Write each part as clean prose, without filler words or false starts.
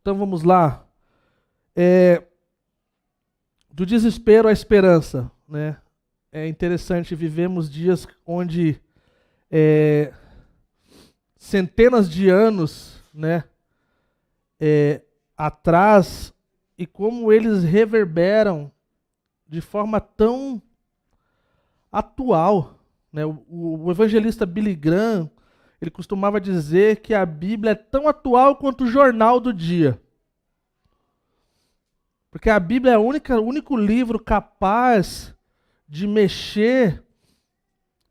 Então vamos lá. Do desespero à esperança, né? É interessante, vivemos dias onde centenas de anos, né, atrás, e como eles reverberam de forma tão atual, né? O evangelista Billy Graham, ele costumava dizer que a Bíblia é tão atual quanto o jornal do dia. Porque a Bíblia é o único livro capaz de mexer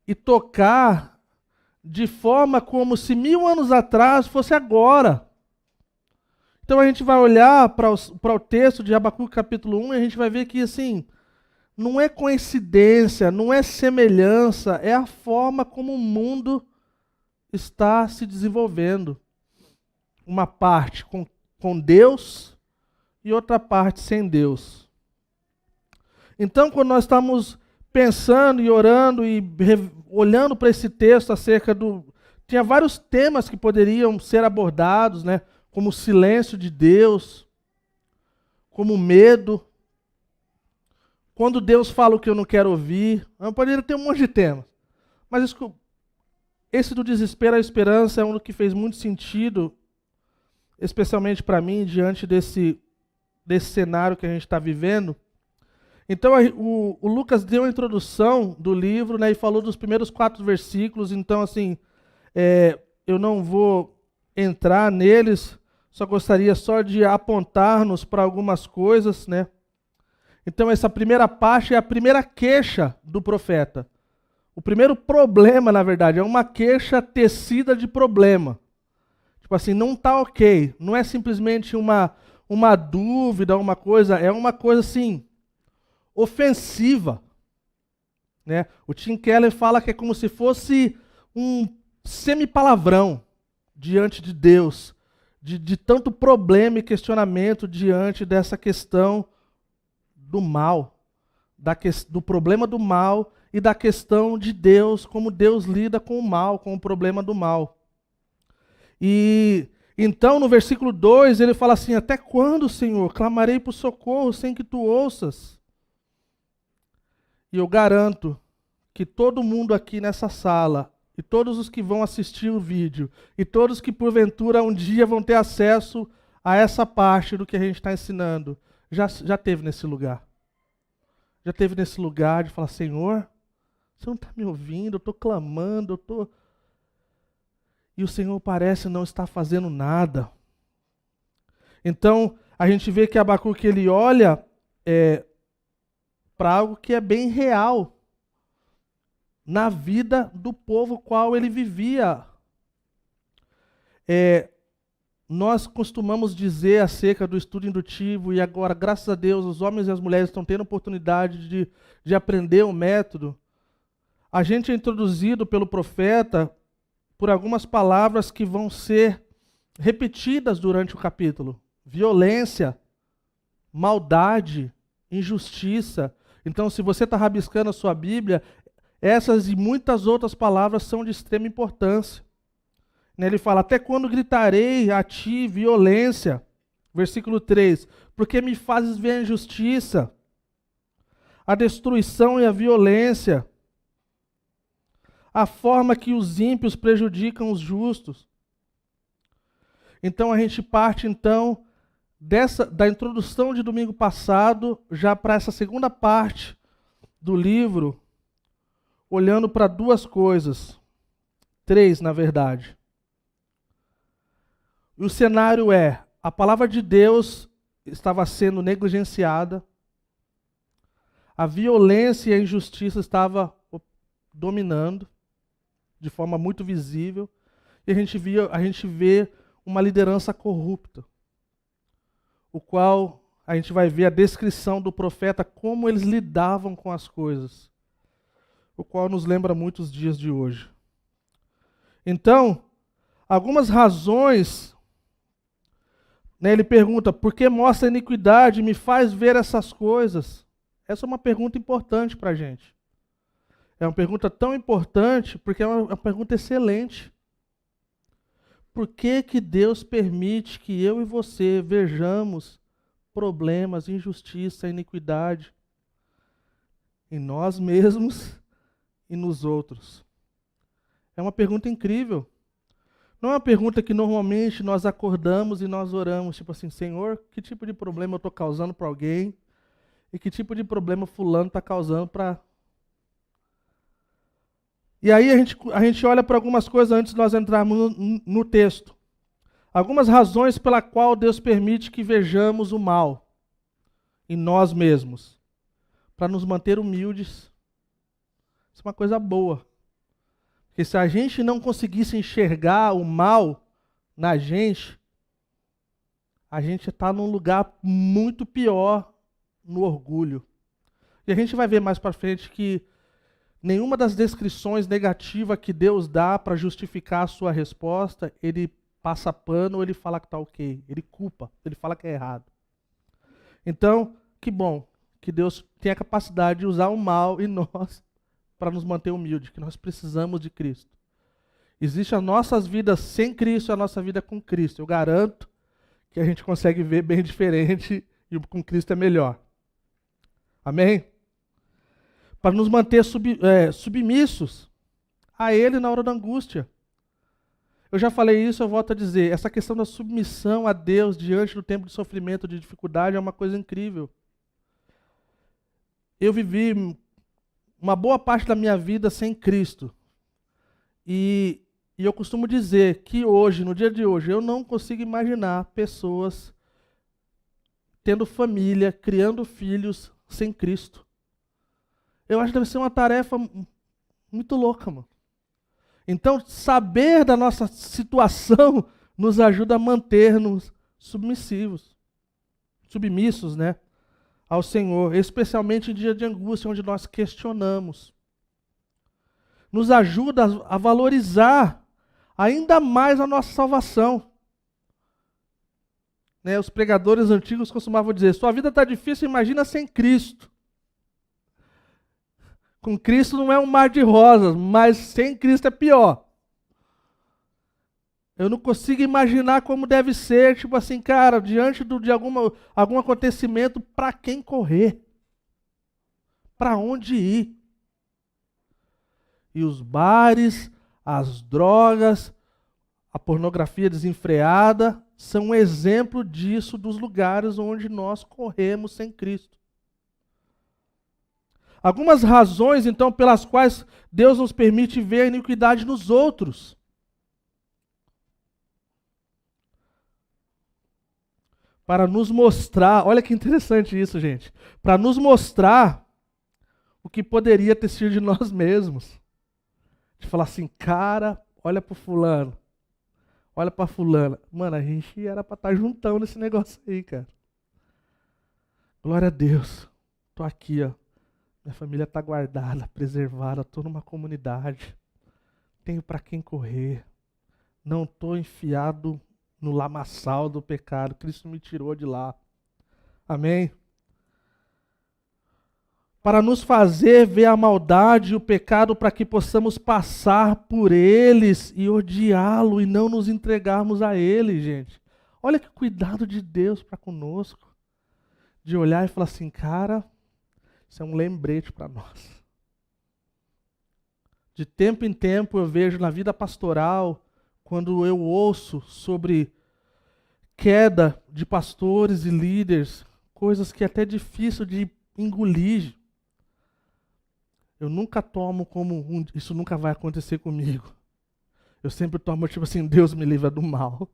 e tocar de forma como se 1000 anos atrás fosse agora. Então a gente vai olhar para o texto de Abacuque capítulo 1 e a gente vai ver que assim, não é coincidência, não é semelhança, é a forma como o mundo está se desenvolvendo. Uma parte com Deus e outra parte sem Deus. Então, quando nós estamos pensando e orando e olhando para esse texto acerca do... Tinha vários temas que poderiam ser abordados, né? Como o silêncio de Deus, como o medo, quando Deus fala o que eu não quero ouvir. Eu poderia ter um monte de temas. Mas esse do desespero à esperança é um que fez muito sentido, especialmente para mim, diante desse cenário que a gente está vivendo. Então, o Lucas deu a introdução do livro, né, e falou dos primeiros 4 versículos. Então, assim, eu não vou entrar neles, só gostaria só de apontar-nos para algumas coisas, né? Então, essa primeira parte é a primeira queixa do profeta. O primeiro problema, na verdade, é uma queixa tecida de problema. Tipo assim, não está ok. Não é simplesmente uma dúvida, uma coisa, é uma coisa assim, ofensiva, né? O Tim Keller fala que é como se fosse um semipalavrão diante de Deus, de tanto problema e questionamento diante dessa questão do mal, do problema do mal e da questão de Deus, como Deus lida com o mal, com o problema do mal. E então no versículo 2 ele fala assim: até quando, Senhor, clamarei por socorro sem que tu ouças? E eu garanto que todo mundo aqui nessa sala, e todos os que vão assistir o vídeo, e todos que porventura um dia vão ter acesso a essa parte do que a gente está ensinando, já teve nesse lugar. Já teve nesse lugar de falar: Senhor, você não está me ouvindo, eu estou clamando, e o Senhor parece não estar fazendo nada. Então, a gente vê que Abacuque, ele olha para algo que é bem real na vida do povo qual ele vivia. Nós costumamos dizer acerca do estudo indutivo, e agora, graças a Deus, os homens e as mulheres estão tendo oportunidade de aprender o método. A gente é introduzido pelo profeta por algumas palavras que vão ser repetidas durante o capítulo: violência, maldade, injustiça. Então, se você está rabiscando a sua Bíblia, essas e muitas outras palavras são de extrema importância. Ele fala: até quando gritarei a ti violência? Versículo 3: porque me fazes ver a injustiça, a destruição e a violência, a forma que os ímpios prejudicam os justos. Então a gente parte então da introdução de domingo passado, já para essa segunda parte do livro, olhando para 2 coisas, 3 na verdade. E o cenário é: a palavra de Deus estava sendo negligenciada, a violência e a injustiça estavam dominando de forma muito visível, e a gente vê uma liderança corrupta, o qual a gente vai ver a descrição do profeta, como eles lidavam com as coisas, o qual nos lembra muito os dias de hoje. Então, algumas razões, né, ele pergunta: por que mostra iniquidade e me faz ver essas coisas? Essa é uma pergunta importante para a gente. É uma pergunta tão importante porque é uma pergunta excelente. Por que que Deus permite que eu e você vejamos problemas, injustiça, iniquidade em nós mesmos e nos outros? É uma pergunta incrível. Não é uma pergunta que normalmente nós acordamos e nós oramos, tipo assim, Senhor, que tipo de problema eu estou causando para alguém? E que tipo de problema fulano está causando para... E aí a gente olha para algumas coisas antes de nós entrarmos no texto. Algumas razões pela qual Deus permite que vejamos o mal em nós mesmos. Para nos manter humildes. Isso é uma coisa boa. Porque se a gente não conseguisse enxergar o mal na gente, a gente está num lugar muito pior no orgulho. E a gente vai ver mais para frente que nenhuma das descrições negativas que Deus dá para justificar a sua resposta, ele passa pano ou ele fala que está ok. Ele culpa, ele fala que é errado. Então, que bom que Deus tem a capacidade de usar o mal em nós para nos manter humildes, que nós precisamos de Cristo. Existe as nossas vidas sem Cristo e a nossa vida com Cristo. Eu garanto que a gente consegue ver bem diferente e o com Cristo é melhor. Amém? Para nos manter submissos a Ele na hora da angústia. Eu já falei isso, eu volto a dizer. Essa questão da submissão a Deus diante do tempo de sofrimento, de dificuldade, é uma coisa incrível. Eu vivi uma boa parte da minha vida sem Cristo. E eu costumo dizer que hoje, no dia de hoje, eu não consigo imaginar pessoas tendo família, criando filhos sem Cristo. Eu acho que deve ser uma tarefa muito louca, mano. Então, saber da nossa situação nos ajuda a manter-nos submissos, né, ao Senhor, especialmente em dia de angústia, onde nós questionamos. Nos ajuda a valorizar ainda mais a nossa salvação. Né, os pregadores antigos costumavam dizer, sua vida está difícil, imagina sem Cristo. Com Cristo não é um mar de rosas, mas sem Cristo é pior. Eu não consigo imaginar como deve ser, tipo assim, cara, diante de algum acontecimento, para quem correr? Para onde ir? E os bares, as drogas, a pornografia desenfreada, são um exemplo disso, dos lugares onde nós corremos sem Cristo. Algumas razões, então, pelas quais Deus nos permite ver a iniquidade nos outros. Para nos mostrar, olha que interessante isso, gente. Para nos mostrar o que poderia ter sido de nós mesmos. De falar assim, cara, olha para fulano. Olha para fulana. Mano, a gente era para estar juntão nesse negócio aí, cara. Glória a Deus. Tô aqui, ó. Minha família está guardada, preservada, estou numa comunidade. Tenho para quem correr. Não estou enfiado no lamaçal do pecado. Cristo me tirou de lá. Amém? Para nos fazer ver a maldade e o pecado para que possamos passar por eles e odiá-lo e não nos entregarmos a ele, gente. Olha que cuidado de Deus para conosco. De olhar e falar assim, cara... Isso é um lembrete para nós. De tempo em tempo eu vejo na vida pastoral, quando eu ouço sobre queda de pastores e líderes, coisas que é até difícil de engolir. Eu nunca tomo como isso nunca vai acontecer comigo. Eu sempre tomo tipo assim, Deus me livra do mal.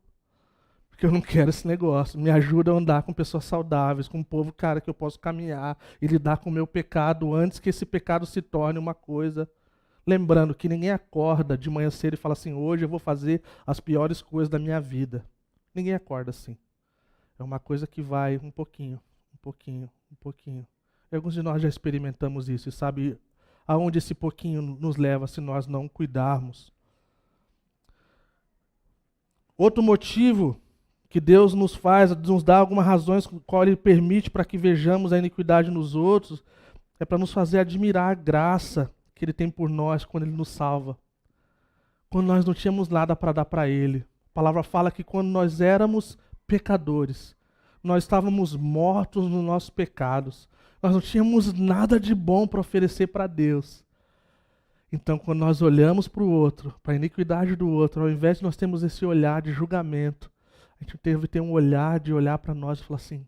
Porque eu não quero esse negócio. Me ajuda a andar com pessoas saudáveis, com um povo, cara, que eu posso caminhar e lidar com o meu pecado antes que esse pecado se torne uma coisa. Lembrando que ninguém acorda de manhã cedo e fala assim, hoje eu vou fazer as piores coisas da minha vida. Ninguém acorda assim. É uma coisa que vai um pouquinho, um pouquinho, um pouquinho. E alguns de nós já experimentamos isso e sabe aonde esse pouquinho nos leva se nós não cuidarmos. Outro motivo que Deus nos dá algumas razões com qual Ele permite para que vejamos a iniquidade nos outros, é para nos fazer admirar a graça que Ele tem por nós quando Ele nos salva. Quando nós não tínhamos nada para dar para Ele. palavra fala que quando nós éramos pecadores, nós estávamos mortos nos nossos pecados. Nós não tínhamos nada de bom para oferecer para Deus. Então, quando nós olhamos para o outro, para a iniquidade do outro, ao invés de nós termos esse olhar de julgamento, a gente deve ter um olhar de olhar para nós e falar assim,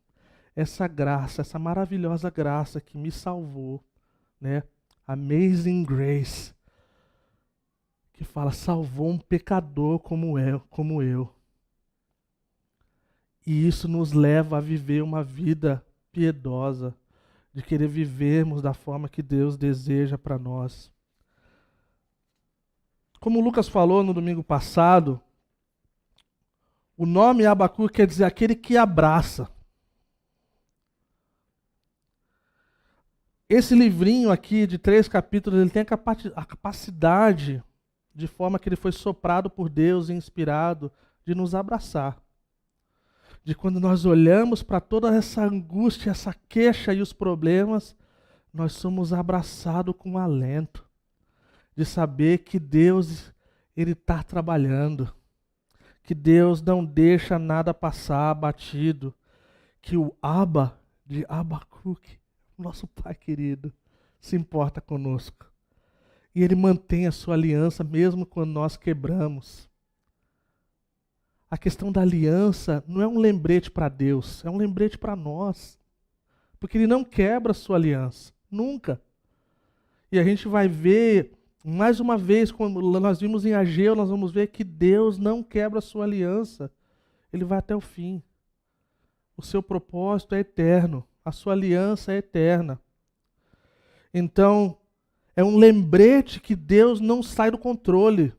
essa graça, essa maravilhosa graça que me salvou, né? Amazing Grace, que fala, salvou um pecador como eu. E isso nos leva a viver uma vida piedosa, de querer vivermos da forma que Deus deseja para nós. Como o Lucas falou no domingo passado, o nome Abacuque quer dizer aquele que abraça. Esse livrinho aqui de 3 capítulos, ele tem a capacidade, de forma que ele foi soprado por Deus e inspirado, de nos abraçar. De quando nós olhamos para toda essa angústia, essa queixa e os problemas, nós somos abraçados com alento. De saber que Deus, Ele está trabalhando. Que Deus não deixa nada passar batido. Que o Abba, de Abacuque, nosso Pai querido, se importa conosco. E Ele mantém a sua aliança mesmo quando nós quebramos. A questão da aliança não é um lembrete para Deus, é um lembrete para nós. Porque Ele não quebra a sua aliança, nunca. E a gente vai ver, mais uma vez, quando nós vimos em Ageu, nós vamos ver que Deus não quebra a sua aliança. Ele vai até o fim. O seu propósito é eterno. A sua aliança é eterna. Então, é um lembrete que Deus não sai do controle.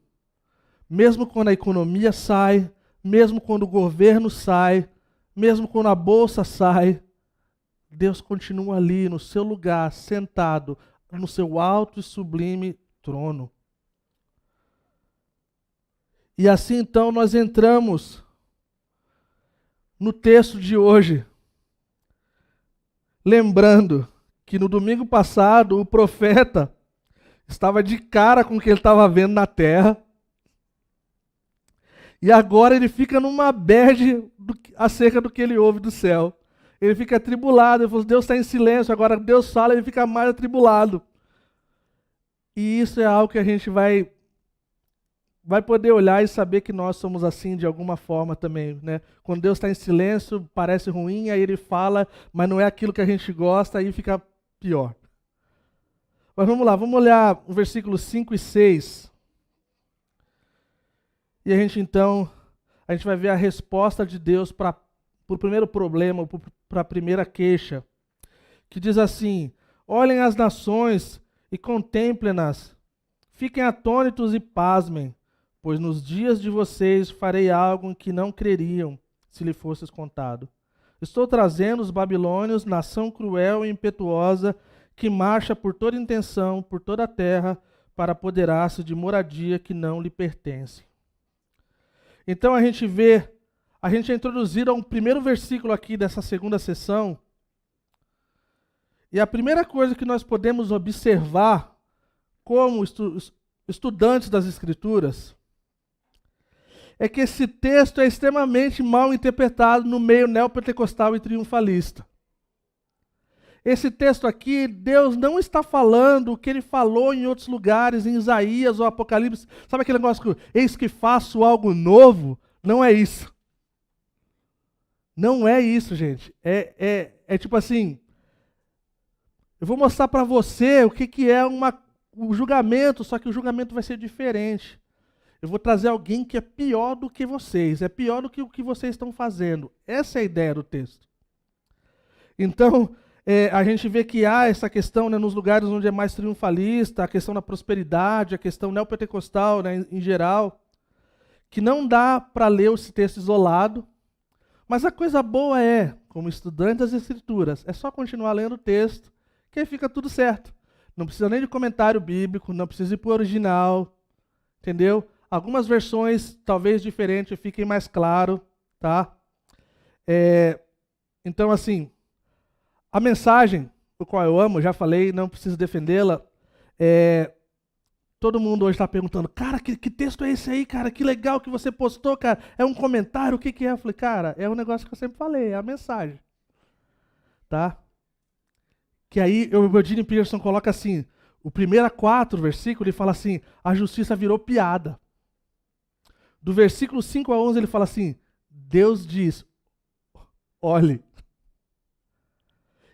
Mesmo quando a economia sai, mesmo quando o governo sai, mesmo quando a bolsa sai, Deus continua ali no seu lugar, sentado, no seu alto e sublime trono. E assim então nós entramos no texto de hoje, lembrando que no domingo passado o profeta estava de cara com o que ele estava vendo na terra, e agora ele fica numa bad acerca do que ele ouve do céu. Ele fica atribulado, ele fala, Deus está em silêncio, agora Deus fala, ele fica mais atribulado. E isso é algo que a gente vai poder olhar e saber que nós somos assim de alguma forma também, né? Quando Deus está em silêncio, parece ruim, aí ele fala, mas não é aquilo que a gente gosta, aí fica pior. Mas vamos lá, vamos olhar o versículo 5 e 6. E a gente vai ver a resposta de Deus para o primeiro problema, para a primeira queixa, que diz assim, olhem as nações e contemplem-nas, fiquem atônitos e pasmem, pois nos dias de vocês farei algo em que não creriam, se lhe fosse contado. Estou trazendo os babilônios, nação cruel e impetuosa, que marcha por toda intenção, por toda a terra, para apoderar-se de moradia que não lhe pertence. Então a gente é introduzido a um primeiro versículo aqui dessa segunda sessão, e a primeira coisa que nós podemos observar como estudantes das Escrituras é que esse texto é extremamente mal interpretado no meio neopentecostal e triunfalista. Esse texto aqui, Deus não está falando o que Ele falou em outros lugares, em Isaías ou Apocalipse. Sabe aquele negócio que, eis que faço algo novo? Não é isso. Não é isso, gente. É tipo assim, eu vou mostrar para você o que é o julgamento, só que o julgamento vai ser diferente. Eu vou trazer alguém que é pior do que vocês, é pior do que o que vocês estão fazendo. Essa é a ideia do texto. Então, a gente vê que há essa questão, né, nos lugares onde é mais triunfalista, a questão da prosperidade, a questão neopentecostal, né, em geral, que não dá para ler esse texto isolado, mas a coisa boa é, como estudante das Escrituras, é só continuar lendo o texto, que aí fica tudo certo. Não precisa nem de comentário bíblico, não precisa ir para o original, entendeu? Algumas versões, talvez diferentes, fiquem mais claro, tá? Então, assim, a mensagem, o qual eu amo, já falei, não preciso defendê-la, Todo mundo hoje está perguntando, cara, que texto é esse aí, cara? Que legal que você postou, cara. É um comentário, o que que é? Eu falei, cara, é um negócio que eu sempre falei, é a mensagem. Tá? Que aí o Eugene Peterson coloca assim, o primeiro a 4 versículo, ele fala assim, a justiça virou piada. Do versículo 5 a 11 ele fala assim, Deus diz, olhe.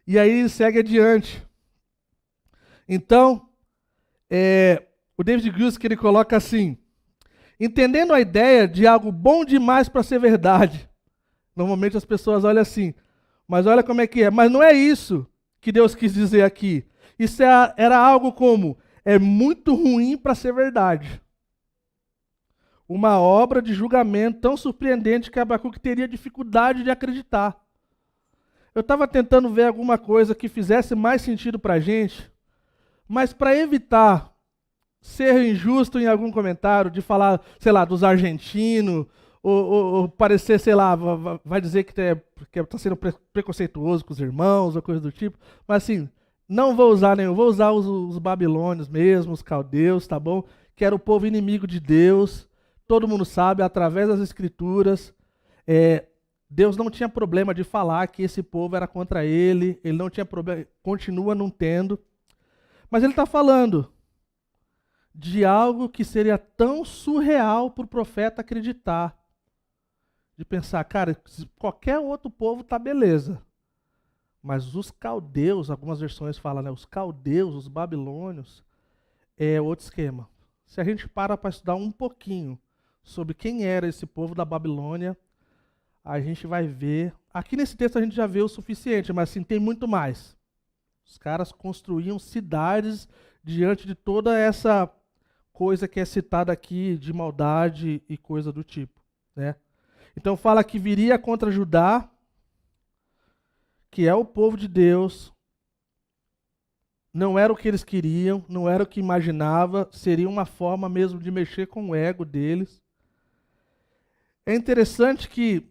E aí ele segue adiante. Então, o David Guzik, ele coloca assim, entendendo a ideia de algo bom demais para ser verdade. Normalmente as pessoas olham assim, mas olha como é que é. Mas não é isso que Deus quis dizer aqui. Isso era algo como, é muito ruim para ser verdade. Uma obra de julgamento tão surpreendente que Abacuque teria dificuldade de acreditar. Eu estava tentando ver alguma coisa que fizesse mais sentido para a gente, mas para evitar ser injusto em algum comentário, de falar, sei lá, dos argentinos, ou parecer, sei lá, vai dizer que está sendo preconceituoso com os irmãos, ou coisa do tipo, mas assim, não vou usar nenhum, vou usar os babilônios mesmo, os caldeus, tá bom? Que era o povo inimigo de Deus, todo mundo sabe, através das escrituras, Deus não tinha problema de falar que esse povo era contra ele não tinha problema, continua não tendo, mas ele está falando de algo que seria tão surreal para o profeta acreditar. De pensar, cara, qualquer outro povo tá beleza. Mas os caldeus, algumas versões falam, né? Os caldeus, os babilônios, é outro esquema. Se a gente para estudar um pouquinho sobre quem era esse povo da Babilônia, a gente vai ver. Aqui nesse texto a gente já vê o suficiente, mas assim, tem muito mais. Os caras construíam cidades diante de toda essa coisa que é citada aqui de maldade e coisa do tipo, né? Então fala que viria contra Judá, que é o povo de Deus, não era o que eles queriam, não era o que imaginava, seria uma forma mesmo de mexer com o ego deles. É interessante que,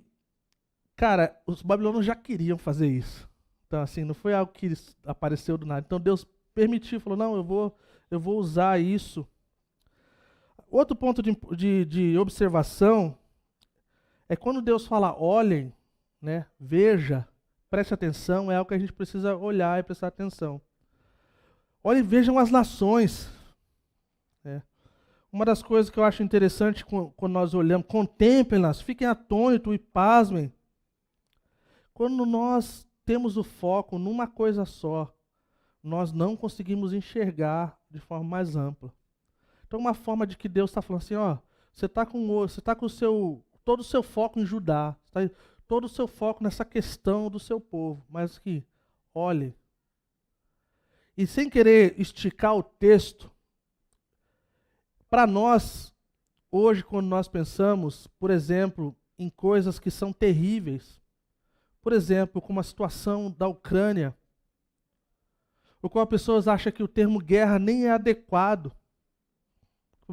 cara, os babilônios já queriam fazer isso. Então assim, não foi algo que apareceu do nada. Então Deus permitiu, falou, não, eu vou usar isso. Outro ponto de observação é quando Deus fala, olhem, né, veja, preste atenção, é algo que a gente precisa olhar e prestar atenção. Olhem, vejam as nações. Né? Uma das coisas que eu acho interessante quando nós olhamos, contemplem-nas, fiquem atônitos e pasmem. Quando nós temos o foco numa coisa só, nós não conseguimos enxergar de forma mais ampla. Então, uma forma de que Deus está falando assim, ó, você está com todo o seu foco em Judá, todo o seu foco nessa questão do seu povo, mas que, olhe, e sem querer esticar o texto, para nós, hoje, quando nós pensamos, por exemplo, em coisas que são terríveis, por exemplo, como a situação da Ucrânia, o qual pessoas acham que o termo guerra nem é adequado.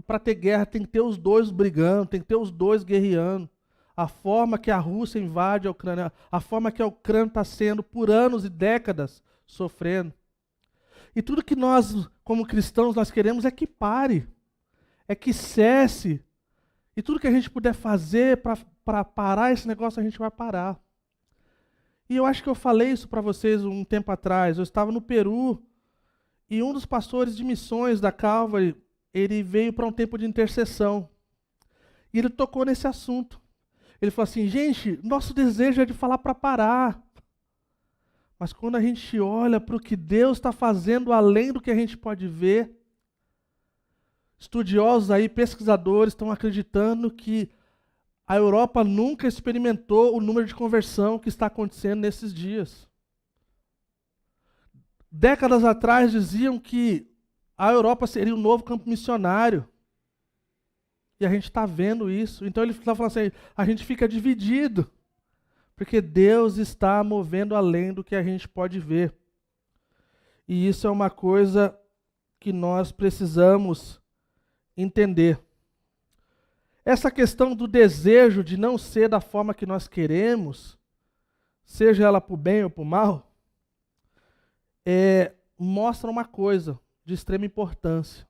Para ter guerra tem que ter os dois brigando, tem que ter os dois guerreando. A forma que a Rússia invade a Ucrânia, a forma que a Ucrânia está sendo por anos e décadas sofrendo. E tudo que nós, como cristãos, nós queremos é que pare, é que cesse. E tudo que a gente puder fazer para parar esse negócio, a gente vai parar. E eu acho que eu falei isso para vocês um tempo atrás. Eu estava no Peru e um dos pastores de missões da Calvary, ele veio para um tempo de intercessão. E ele tocou nesse assunto. Ele falou assim, gente, nosso desejo é de falar para parar. Mas quando a gente olha para o que Deus está fazendo além do que a gente pode ver, estudiosos aí, pesquisadores, estão acreditando que a Europa nunca experimentou o número de conversão que está acontecendo nesses dias. Décadas atrás diziam que a Europa seria o novo campo missionário. E a gente está vendo isso. Então ele está falando assim, a gente fica dividido. Porque Deus está movendo além do que a gente pode ver. E isso é uma coisa que nós precisamos entender. Essa questão do desejo de não ser da forma que nós queremos, seja ela para o bem ou para o mal, mostra uma coisa de extrema importância.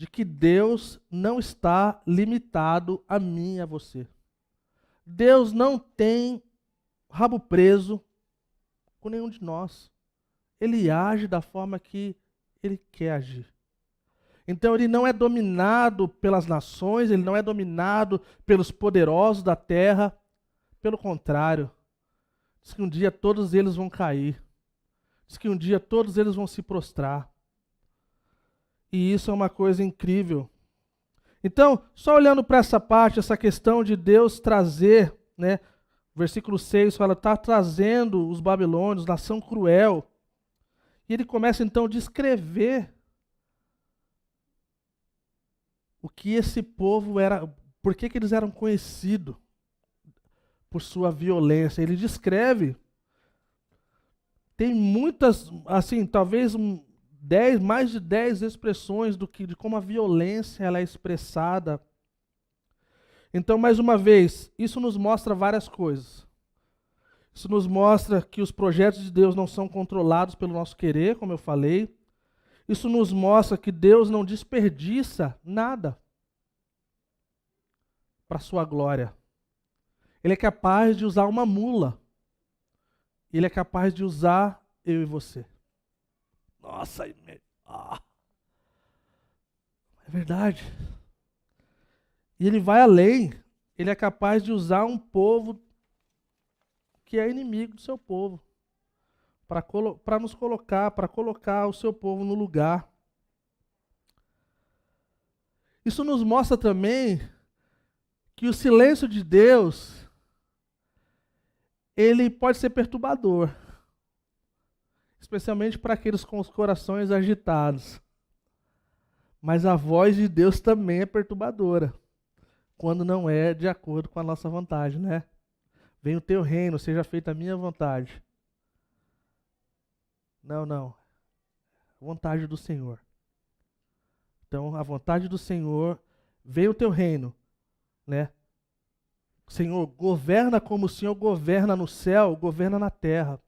de que Deus não está limitado a mim e a você. Deus não tem rabo preso com nenhum de nós. Ele age da forma que Ele quer agir. Então ele não é dominado pelas nações, ele não é dominado pelos poderosos da terra. Pelo contrário, diz que um dia todos eles vão cair. Diz que um dia todos eles vão se prostrar. E isso é uma coisa incrível. Então, só olhando para essa parte, essa questão de Deus trazer, né? Versículo 6 fala, está trazendo os babilônios, nação cruel. E ele começa então a descrever o que esse povo era, por que eles eram conhecidos por sua violência. Ele descreve, tem muitas, assim, talvez mais de 10 expressões de como a violência ela é expressada. Então, mais uma vez, isso nos mostra várias coisas. Isso nos mostra que os projetos de Deus não são controlados pelo nosso querer, como eu falei. Isso nos mostra que Deus não desperdiça nada para a sua glória. Ele é capaz de usar uma mula. Ele é capaz de usar eu e você. Nossa, é verdade. E ele vai além. Ele é capaz de usar um povo que é inimigo do seu povo para nos colocar, para colocar o seu povo no lugar. Isso nos mostra também que o silêncio de Deus, ele pode ser perturbador, especialmente para aqueles com os corações agitados. Mas a voz de Deus também é perturbadora, quando não é de acordo com a nossa vontade, né? Venha o teu reino, seja feita a minha vontade. Não. A vontade do Senhor. Então, a vontade do Senhor, venha o teu reino, né? Senhor, governa como o Senhor governa no céu, governa na terra.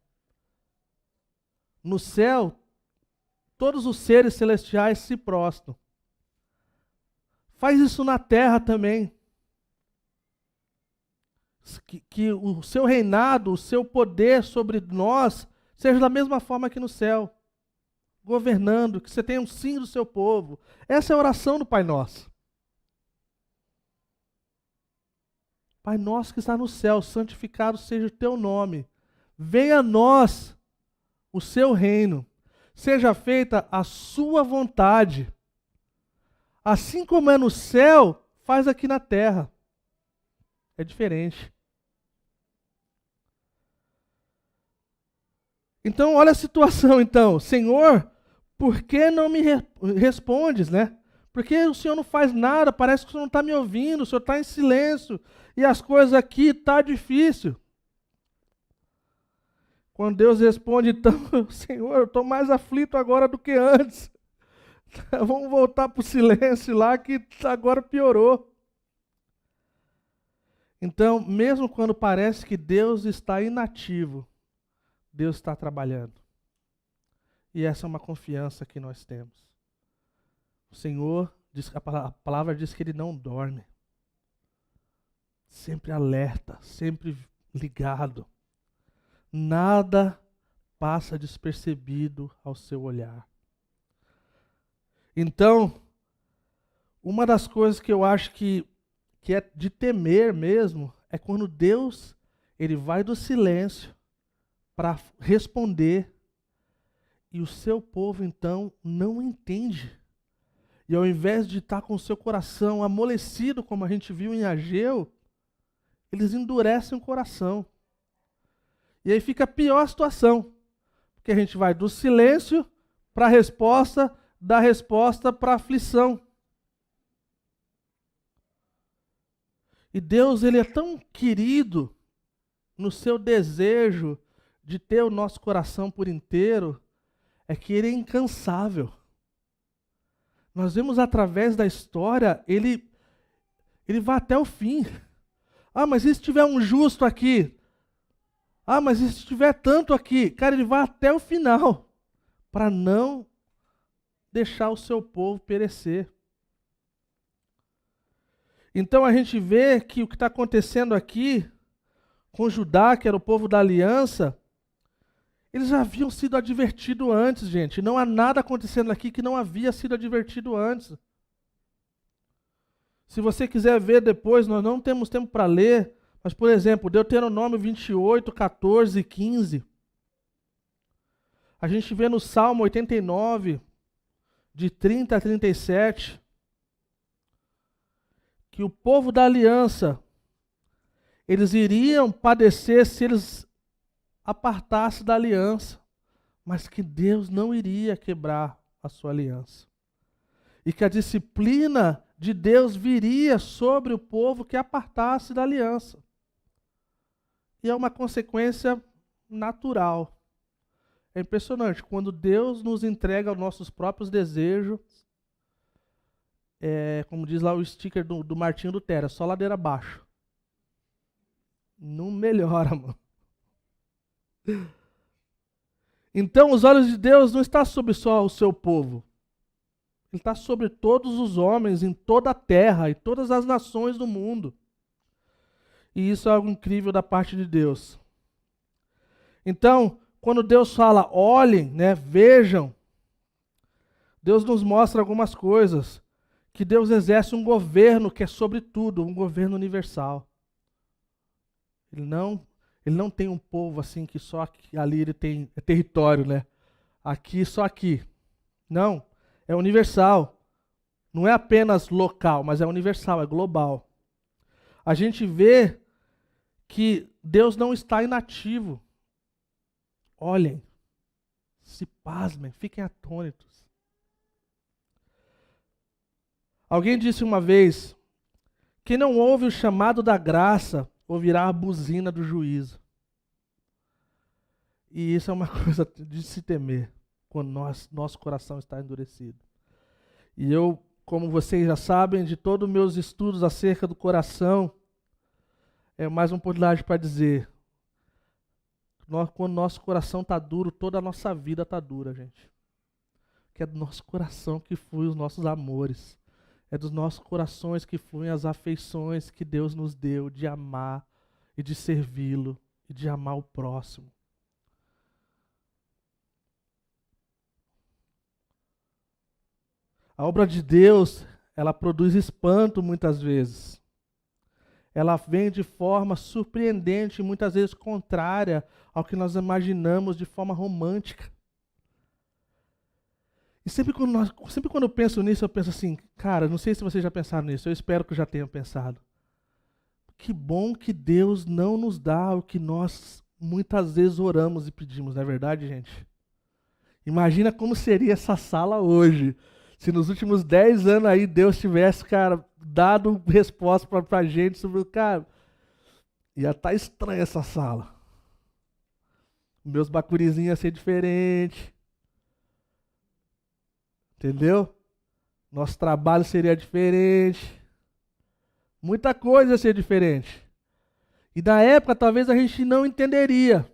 No céu, todos os seres celestiais se prostram. Faz isso na terra também. Que o seu reinado, o seu poder sobre nós, seja da mesma forma que no céu. Governando, que você tenha um sim do seu povo. Essa é a oração do Pai Nosso. Pai nosso que está no céu, santificado seja o teu nome. Venha a nós o seu reino. Seja feita a sua vontade. Assim como é no céu, faz aqui na terra. É diferente. Então, olha a situação, então. Senhor, por que não me respondes, né? Por que o Senhor não faz nada? Parece que o Senhor não está me ouvindo, o Senhor está em silêncio. E as coisas aqui estão difíceis. Quando Deus responde, então, Senhor, eu estou mais aflito agora do que antes. Vamos voltar para o silêncio lá, que agora piorou. Então, mesmo quando parece que Deus está inativo, Deus está trabalhando. E essa é uma confiança que nós temos. O Senhor, a palavra diz que Ele não dorme. Sempre alerta, sempre ligado. Nada passa despercebido ao seu olhar. Então, uma das coisas que eu acho que é de temer mesmo, é quando Deus, Ele vai do silêncio para responder, e o seu povo, então, não entende. E ao invés de estar com o seu coração amolecido, como a gente viu em Ageu, eles endurecem o coração. E aí fica a pior situação, porque a gente vai do silêncio para a resposta, da resposta para a aflição. E Deus, Ele é tão querido no seu desejo de ter o nosso coração por inteiro, é que Ele é incansável. Nós vemos através da história, Ele vai até o fim. Ah, mas e se tiver um justo aqui? Ah, mas e se tiver tanto aqui? Cara, Ele vai até o final, para não deixar o seu povo perecer. Então a gente vê que o que está acontecendo aqui com Judá, que era o povo da aliança, eles já haviam sido advertidos antes, gente. Não há nada acontecendo aqui que não havia sido advertido antes. Se você quiser ver depois, nós não temos tempo para ler, mas, por exemplo, Deuteronômio 28, 14 e 15. A gente vê no Salmo 89, de 30 a 37, que o povo da aliança, eles iriam padecer se eles apartassem da aliança, mas que Deus não iria quebrar a sua aliança. E que a disciplina de Deus viria sobre o povo que apartasse da aliança. E é uma consequência natural. É impressionante, quando Deus nos entrega os nossos próprios desejos, como diz lá o sticker do Martinho Lutero, só ladeira abaixo. Não melhora, mano. Então, os olhos de Deus não estão sobre só o seu povo. Ele está sobre todos os homens, em toda a terra e todas as nações do mundo. E isso é algo incrível da parte de Deus. Então, quando Deus fala, olhem, né, vejam, Deus nos mostra algumas coisas. Que Deus exerce um governo que é sobre tudo, um governo universal. Ele não tem um povo assim que só aqui, ali ele tem território, né? Aqui, só aqui. Não, é universal. Não é apenas local, mas é universal, é global. A gente vê que Deus não está inativo. Olhem, se pasmem, fiquem atônitos. Alguém disse uma vez, quem não ouve o chamado da graça, ouvirá a buzina do juízo. E isso é uma coisa de se temer, quando nosso coração está endurecido. E eu, como vocês já sabem, de todos os meus estudos acerca do coração, é mais uma oportunidade para dizer, quando nosso coração está duro, toda a nossa vida está dura, gente. Que é do nosso coração que fluem os nossos amores. É dos nossos corações que fluem as afeições que Deus nos deu de amar e de servi-lo e de amar o próximo. A obra de Deus, ela produz espanto muitas vezes. Ela vem de forma surpreendente, muitas vezes contrária ao que nós imaginamos de forma romântica. E sempre quando eu penso nisso, eu penso assim, cara, não sei se vocês já pensaram nisso, eu espero que já tenham pensado. Que bom que Deus não nos dá o que nós muitas vezes oramos e pedimos, não é verdade, gente? Imagina como seria essa sala hoje, se nos últimos 10 anos aí Deus tivesse, cara, dado resposta pra gente sobre o cara. Ia estar estranha essa sala. Meus bacurizinhos iam ser diferentes. Entendeu? Nosso trabalho seria diferente. Muita coisa ia ser diferente. E na época talvez a gente não entenderia.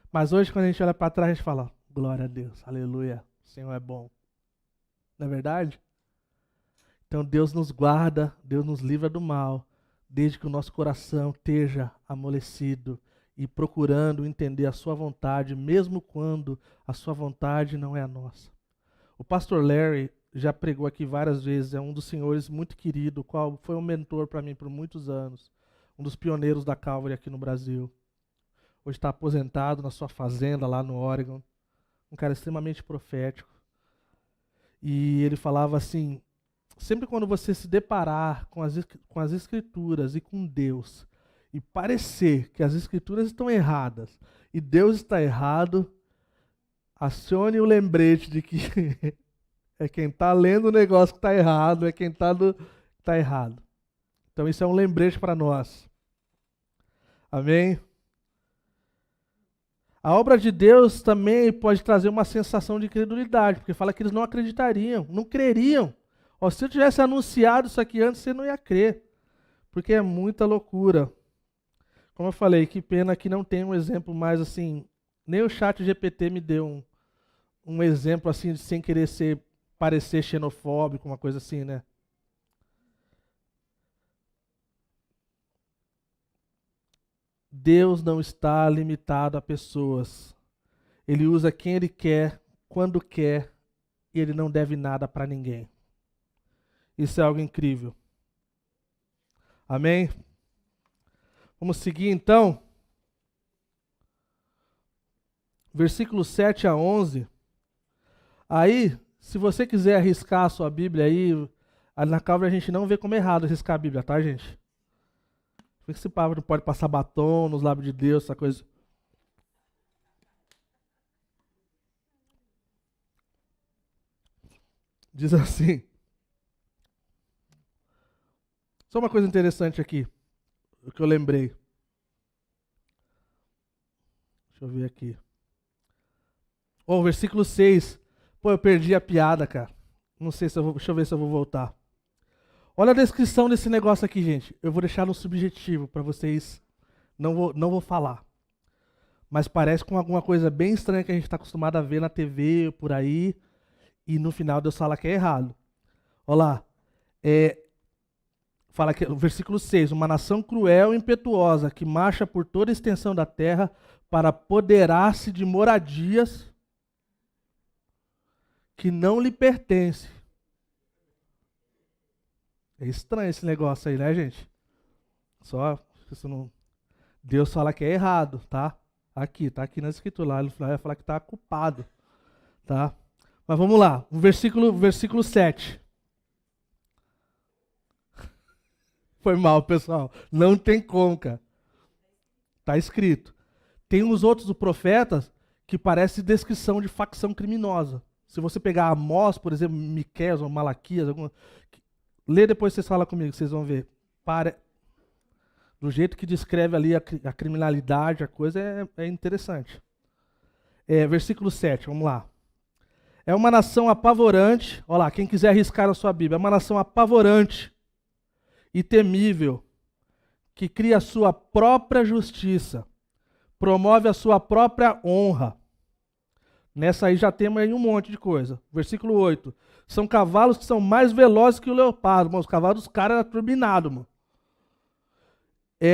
Mas hoje quando a gente olha para trás, a gente fala, glória a Deus, aleluia, o Senhor é bom. Não é verdade? Então Deus nos guarda, Deus nos livra do mal, desde que o nosso coração esteja amolecido e procurando entender a sua vontade, mesmo quando a sua vontade não é a nossa. O pastor Larry já pregou aqui várias vezes, é um dos senhores muito querido, qual foi um mentor para mim por muitos anos, um dos pioneiros da Calvary aqui no Brasil. Hoje está aposentado na sua fazenda lá no Oregon, um cara extremamente profético. E ele falava assim, sempre quando você se deparar com as Escrituras e com Deus, e parecer que as Escrituras estão erradas e Deus está errado, acione o lembrete de que é quem está lendo o negócio que está errado, é quem está errado. Então isso é um lembrete para nós. Amém? A obra de Deus também pode trazer uma sensação de incredulidade, porque fala que eles não acreditariam, não creriam. Ó, se eu tivesse anunciado isso aqui antes, você não ia crer, porque é muita loucura. Como eu falei, que pena que não tem um exemplo mais assim, nem o chat GPT me deu um exemplo assim, sem querer parecer xenofóbico, uma coisa assim, né? Deus não está limitado a pessoas. Ele usa quem Ele quer, quando quer, e Ele não deve nada para ninguém. Isso é algo incrível. Amém? Vamos seguir então. Versículos 7 a 11. Aí, se você quiser arriscar a sua Bíblia aí, na Calvary a gente não vê como errado arriscar a Bíblia, tá, gente? Esse papo não pode passar batom nos lábios de Deus, essa coisa. Diz assim. Só uma coisa interessante aqui, o que eu lembrei. Deixa eu ver aqui. Versículo 6. Pô, eu perdi a piada, cara. Não sei se eu vou. Deixa eu ver se eu vou voltar. Olha a descrição desse negócio aqui, gente. Eu vou deixar no subjetivo para vocês. Não vou falar. Mas parece com alguma coisa bem estranha que a gente está acostumado a ver na TV, por aí. E no final Deus fala que é errado. Olha lá. Fala que o versículo 6. Uma nação cruel e impetuosa que marcha por toda a extensão da terra para apoderar-se de moradias que não lhe pertencem. É estranho esse negócio aí, né, gente? Só isso não. Deus fala que é errado, tá? Tá aqui na escritura lá. Ele vai falar que tá culpado, tá? Mas vamos lá. O versículo 7. Foi mal, pessoal. Não tem como, cara. Tá escrito. Tem uns outros profetas que parece descrição de facção criminosa. Se você pegar Amós, por exemplo, Miqueias ou Malaquias, lê depois vocês falam comigo, vocês vão ver. Do jeito que descreve ali a criminalidade, a coisa é interessante. Versículo 7, vamos lá. É uma nação apavorante. Olha lá, quem quiser arriscar a sua Bíblia. É uma nação apavorante e temível, que cria a sua própria justiça, promove a sua própria honra. Nessa aí já temos aí um monte de coisa. Versículo 8. São cavalos que são mais velozes que o leopardo. Mano, os cavalos dos caras eram turbinados, mano.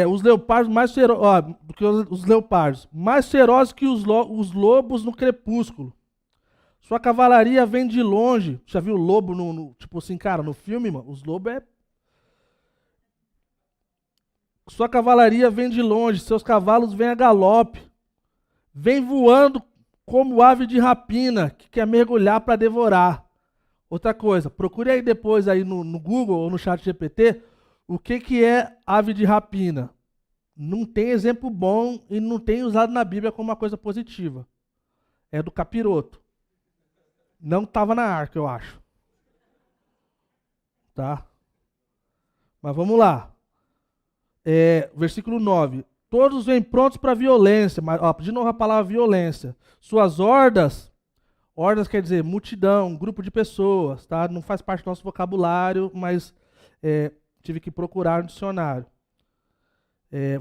Os leopardos mais ferozes do que os leopardos, mais ferozes que os lobos no crepúsculo. Sua cavalaria vem de longe. Já viu o lobo tipo assim, cara, no filme, mano? Os lobos Sua cavalaria vem de longe, seus cavalos vêm a galope. Vem voando como ave de rapina, que quer mergulhar para devorar. Outra coisa, procure aí depois aí no Google ou no ChatGPT o que é ave de rapina. Não tem exemplo bom e não tem usado na Bíblia como uma coisa positiva. É do capiroto. Não estava na arca, eu acho. Tá? Mas vamos lá. Versículo 9. Todos vêm prontos para violência. Mas, de novo a palavra violência. Suas hordas quer dizer multidão, um grupo de pessoas. Tá? Não faz parte do nosso vocabulário, mas tive que procurar no dicionário.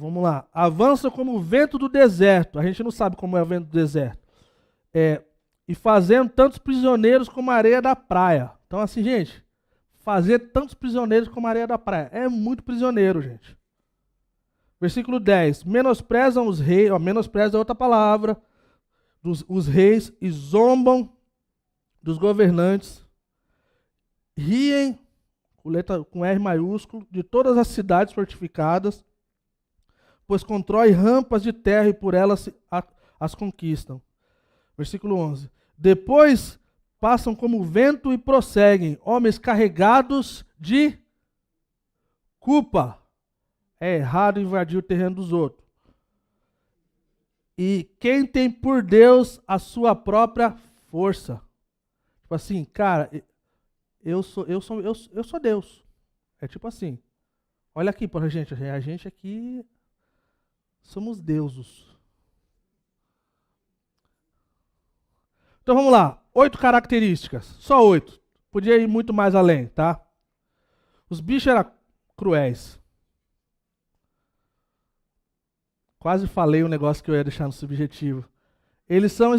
Vamos lá. Avança como o vento do deserto. A gente não sabe como é o vento do deserto. E fazendo tantos prisioneiros como a areia da praia. Então, assim, gente, fazer tantos prisioneiros como a areia da praia. É muito prisioneiro, gente. Versículo 10. Menosprezam os reis, menospreza é outra palavra, os reis e zombam dos governantes. Riem, com R maiúsculo, de todas as cidades fortificadas, pois constrói rampas de terra e por elas as conquistam. Versículo 11. Depois passam como vento e prosseguem, homens carregados de culpa. É errado invadir o terreno dos outros. E quem tem por Deus a sua própria força. Tipo assim, cara, eu sou Deus. É tipo assim. Olha aqui para a gente aqui somos deuses. Então vamos lá, 8 características, só 8. Podia ir muito mais além, tá? Os bichos eram cruéis. Quase falei um negócio que eu ia deixar no subjetivo. Eles são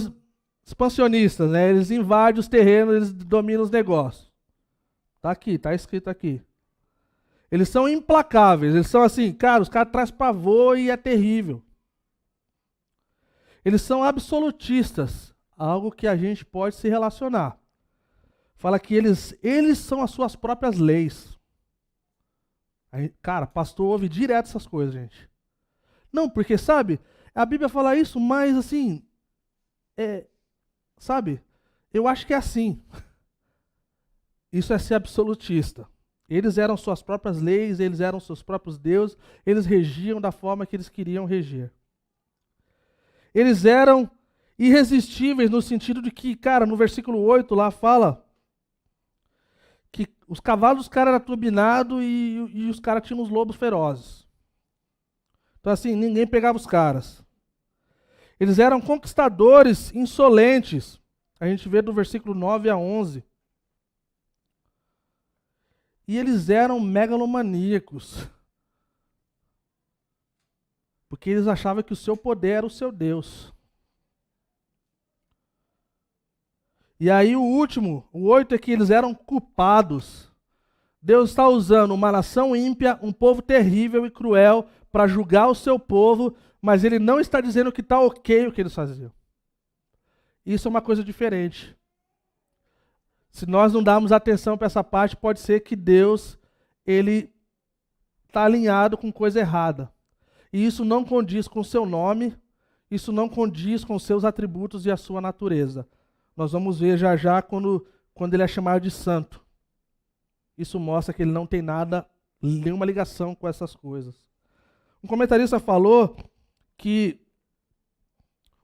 expansionistas, né? Eles invadem os terrenos, eles dominam os negócios. Tá aqui, tá escrito aqui. Eles são implacáveis, eles são assim, cara, os caras trazem pavor e é terrível. Eles são absolutistas, algo que a gente pode se relacionar. Fala que eles são as suas próprias leis. Aí, cara, pastor ouve direto essas coisas, gente. Não, porque, sabe, a Bíblia fala isso, mas assim, sabe, eu acho que é assim. Isso é ser absolutista. Eles eram suas próprias leis, eles eram seus próprios deuses, eles regiam da forma que eles queriam regir. Eles eram irresistíveis no sentido de que, cara, no versículo 8 lá fala que os cavalos dos caras eram turbinados e os caras tinham os lobos ferozes. Então assim, ninguém pegava os caras. Eles eram conquistadores insolentes. A gente vê do versículo 9 a 11. E eles eram megalomaníacos. Porque eles achavam que o seu poder era o seu Deus. E aí o último, o 8, é que eles eram culpados. Deus está usando uma nação ímpia, um povo terrível e cruel, para julgar o seu povo, mas ele não está dizendo que está ok o que eles faziam. Isso é uma coisa diferente. Se nós não darmos atenção para essa parte, pode ser que Deus, ele está alinhado com coisa errada. E isso não condiz com o seu nome, isso não condiz com os seus atributos e a sua natureza. Nós vamos ver já já quando ele é chamado de santo. Isso mostra que ele não tem nenhuma ligação com essas coisas. Um comentarista falou que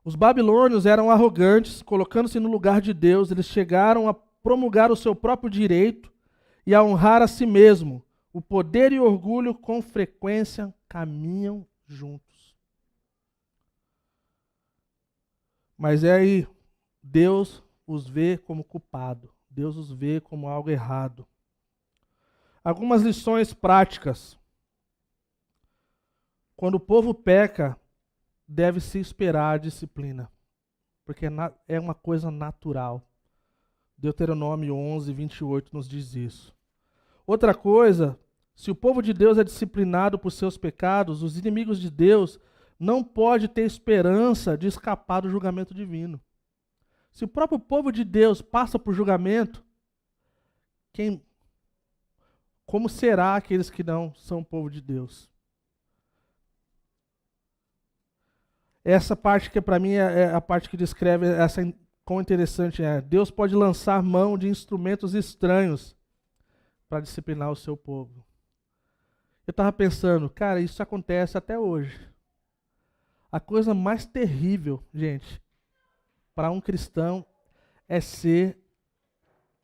os babilônios eram arrogantes, colocando-se no lugar de Deus, eles chegaram a promulgar o seu próprio direito e a honrar a si mesmo. O poder e o orgulho com frequência caminham juntos. Mas é aí, Deus os vê como culpado. Deus os vê como algo errado. Algumas lições práticas. Quando o povo peca, deve-se esperar a disciplina, porque é uma coisa natural. Deuteronômio 11, 28 nos diz isso. Outra coisa, se o povo de Deus é disciplinado por seus pecados, os inimigos de Deus não podem ter esperança de escapar do julgamento divino. Se o próprio povo de Deus passa por julgamento, como será aqueles que não são povo de Deus? Essa parte que para mim é a parte que descreve quão interessante é. Deus pode lançar mão de instrumentos estranhos para disciplinar o seu povo. Eu estava pensando, cara, isso acontece até hoje. A coisa mais terrível, gente, para um cristão é ser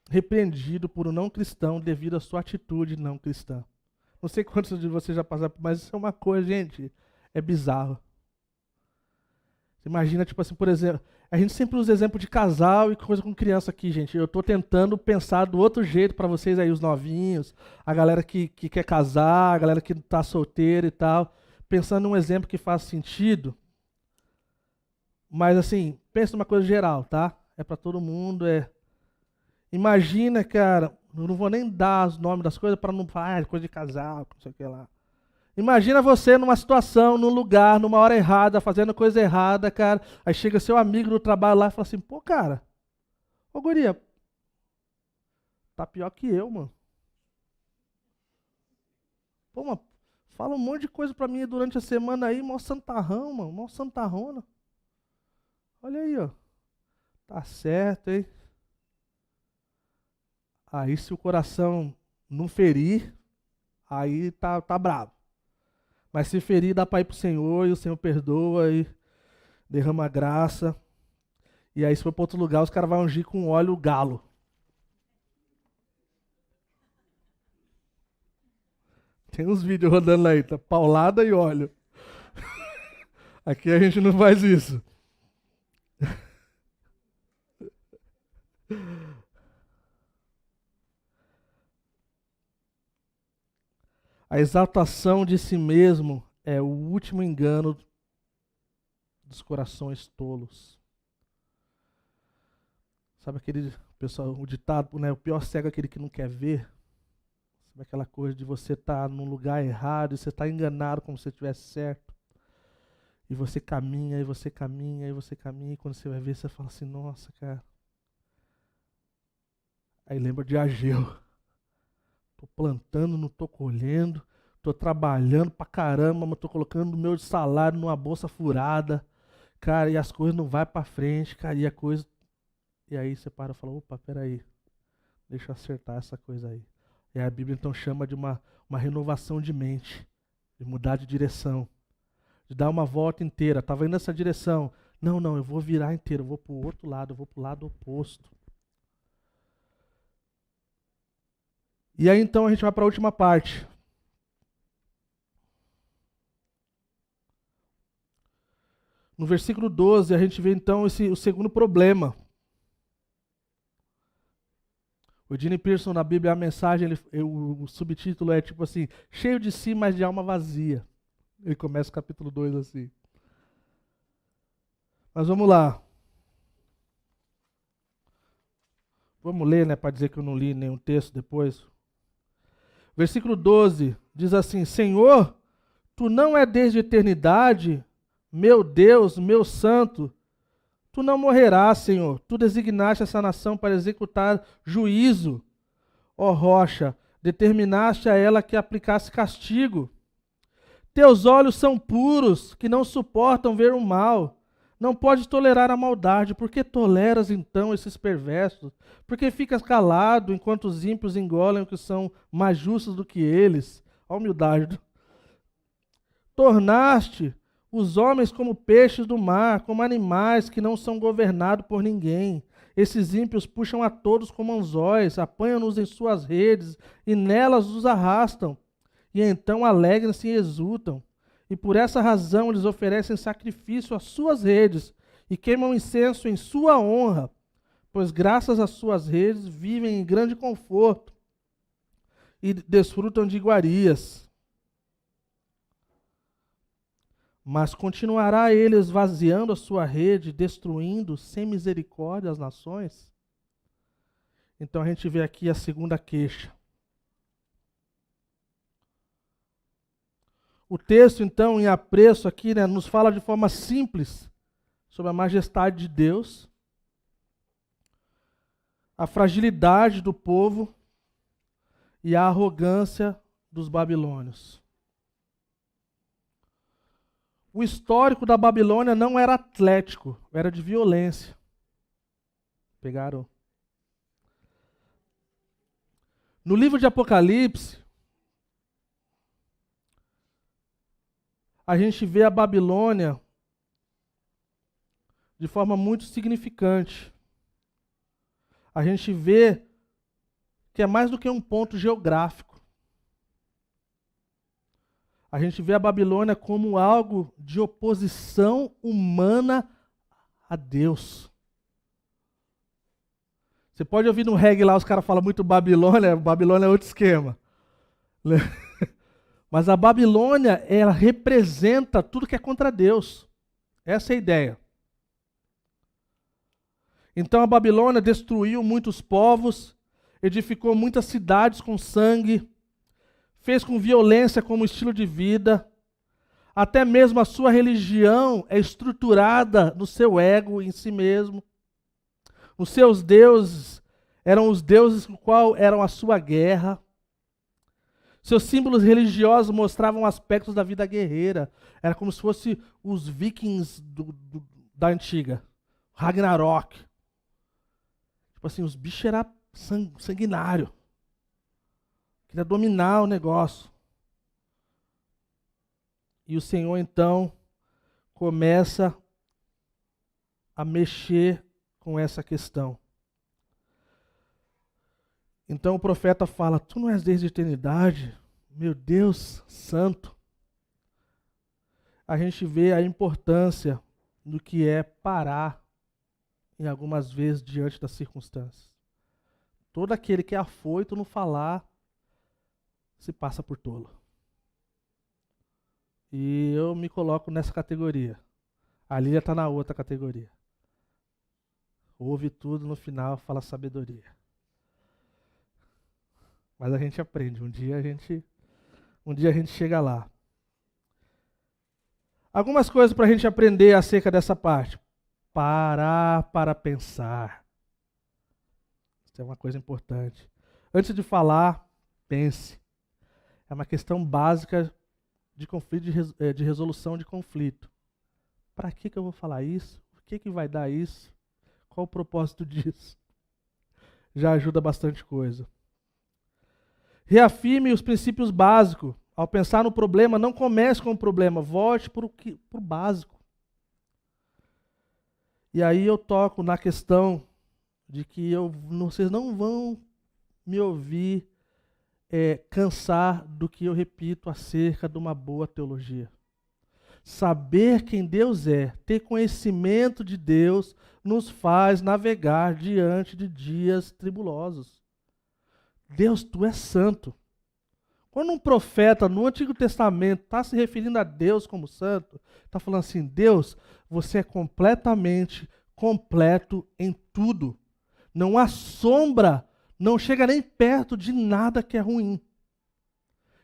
repreendido por um não cristão devido à sua atitude não cristã. Não sei quantos de vocês já passaram, mas isso é uma coisa, gente, é bizarro. Você imagina, tipo assim, por exemplo, a gente sempre usa exemplo de casal e coisa com criança aqui, gente. Eu estou tentando pensar do outro jeito para vocês aí, os novinhos, a galera que quer casar, a galera que está solteira e tal. Pensando num exemplo que faz sentido. Mas assim, pensa numa coisa geral, tá? É para todo mundo, Imagina, cara, eu não vou nem dar os nomes das coisas para não falar coisa de casal, não sei o que lá. Imagina você numa situação, num lugar, numa hora errada, fazendo coisa errada, cara. Aí chega seu amigo do trabalho lá e fala assim, pô, cara, ô guria, tá pior que eu, mano. Pô, mano, fala um monte de coisa pra mim durante a semana aí, mó santarrão, mano, mó santarrona. Olha aí, ó. Tá certo, hein? Aí se o coração não ferir, aí tá bravo. Mas se ferir, dá para ir pro Senhor, e o Senhor perdoa e derrama graça. E aí se for para outro lugar, os caras vão ungir com óleo galo. Tem uns vídeos rodando aí, tá? Paulada e óleo. Aqui a gente não faz isso. A exaltação de si mesmo é o último engano dos corações tolos. Sabe aquele pessoal, o ditado, né? O pior cego é aquele que não quer ver. Sabe aquela coisa de você estar num lugar errado e você estar enganado como se você estivesse certo. E você caminha, e você caminha, e você caminha, e quando você vai ver, você fala assim, nossa, cara. Aí lembra de Ageu. Tô plantando, não tô colhendo, tô trabalhando pra caramba, mas tô colocando o meu salário numa bolsa furada, cara, e as coisas não vai pra frente, cara, e a coisa... E aí você para e fala, opa, peraí, deixa eu acertar essa coisa aí. E a Bíblia então chama de uma renovação de mente, de mudar de direção, de dar uma volta inteira. Estava indo nessa direção. Não, eu vou virar inteiro, eu vou para o outro lado, eu vou para o lado oposto. E aí então a gente vai para a última parte. No versículo 12 a gente vê então o segundo problema. O Eugene Peterson na Bíblia, a mensagem, o subtítulo é tipo assim, cheio de si, mas de alma vazia. Ele começa o capítulo 2 assim. Mas vamos lá. Vamos ler, né, para dizer que eu não li nenhum texto depois. Versículo 12 diz assim: Senhor, tu não é desde a eternidade, meu Deus, meu santo, tu não morrerás, Senhor. Tu designaste essa nação para executar juízo. Ó rocha, determinaste a ela que aplicasse castigo. Teus olhos são puros, que não suportam ver o mal. Não podes tolerar a maldade. Por que toleras então esses perversos? Por que ficas calado enquanto os ímpios engolem os que são mais justos do que eles? A humildade. Tornaste os homens como peixes do mar, como animais que não são governados por ninguém. Esses ímpios puxam a todos como anzóis, apanham-nos em suas redes e nelas os arrastam. E então alegram-se e exultam. E por essa razão eles oferecem sacrifício às suas redes e queimam incenso em sua honra, pois graças às suas redes vivem em grande conforto e desfrutam de iguarias. Mas continuará ele esvaziando a sua rede, destruindo sem misericórdia as nações? Então a gente vê aqui a segunda queixa. O texto, então, em apreço aqui, né, nos fala de forma simples sobre a majestade de Deus, a fragilidade do povo e a arrogância dos babilônios. O histórico da Babilônia não era atlético, era de violência. Pegaram? No livro de Apocalipse, a gente vê a Babilônia de forma muito significante. A gente vê que é mais do que um ponto geográfico. A gente vê a Babilônia como algo de oposição humana a Deus. Você pode ouvir no reggae lá, os caras falam muito Babilônia é outro esquema. Mas a Babilônia, ela representa tudo que é contra Deus. Essa é a ideia. Então a Babilônia destruiu muitos povos, edificou muitas cidades com sangue, fez com violência como estilo de vida, até mesmo a sua religião é estruturada no seu ego, em si mesmo. Os seus deuses eram os deuses com qual eram a sua guerra. Seus símbolos religiosos mostravam aspectos da vida guerreira. Era como se fossem os vikings da antiga. Ragnarok. Tipo assim, os bichos eram sanguinários. Queria dominar o negócio. E o Senhor, então, começa a mexer com essa questão. Então o profeta fala, tu não és desde a eternidade, meu Deus santo. A gente vê a importância do que é parar, em algumas vezes, diante das circunstâncias. Todo aquele que é afoito no falar, se passa por tolo. E eu me coloco nessa categoria. A Lília está na outra categoria. Ouve tudo, no final fala sabedoria. Mas a gente aprende, um dia a gente chega lá. Algumas coisas para a gente aprender acerca dessa parte. Parar para pensar. Isso é uma coisa importante. Antes de falar, pense. É uma questão básica de conflito, de resolução de conflito. Para que eu vou falar isso? O que vai dar isso? Qual o propósito disso? Já ajuda bastante coisa. Reafirme os princípios básicos. Ao pensar no problema, não comece com o problema, volte para o básico. E aí eu toco na questão de que vocês não vão me ouvir cansar do que eu repito acerca de uma boa teologia. Saber quem Deus é, ter conhecimento de Deus, nos faz navegar diante de dias tribulosos. Deus, tu és santo. Quando um profeta no Antigo Testamento está se referindo a Deus como santo, está falando assim, Deus, você é completamente completo em tudo. Não há sombra, não chega nem perto de nada que é ruim.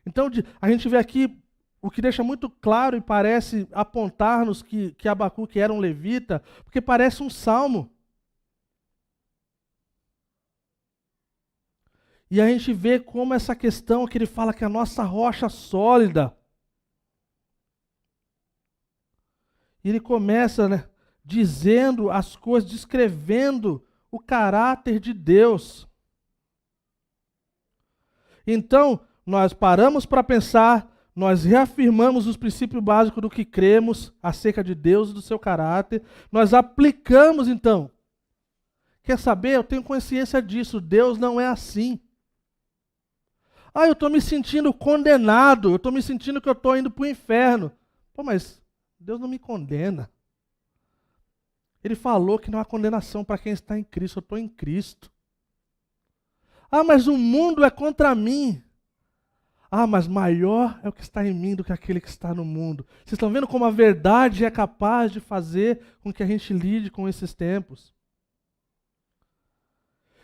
Então a gente vê aqui o que deixa muito claro e parece apontar-nos que Abacuque era um levita, porque parece um salmo. E a gente vê como essa questão que ele fala que a nossa rocha sólida. E ele começa, dizendo as coisas, descrevendo o caráter de Deus. Então, nós paramos para pensar, nós reafirmamos os princípios básicos do que cremos acerca de Deus e do seu caráter, nós aplicamos então. Quer saber? Eu tenho consciência disso, Deus não é assim. Eu estou me sentindo condenado, eu estou me sentindo que eu estou indo para o inferno. Pô, mas Deus não me condena. Ele falou que não há condenação para quem está em Cristo, eu estou em Cristo. Mas o mundo é contra mim. Mas maior é o que está em mim do que aquele que está no mundo. Vocês estão vendo como a verdade é capaz de fazer com que a gente lide com esses tempos?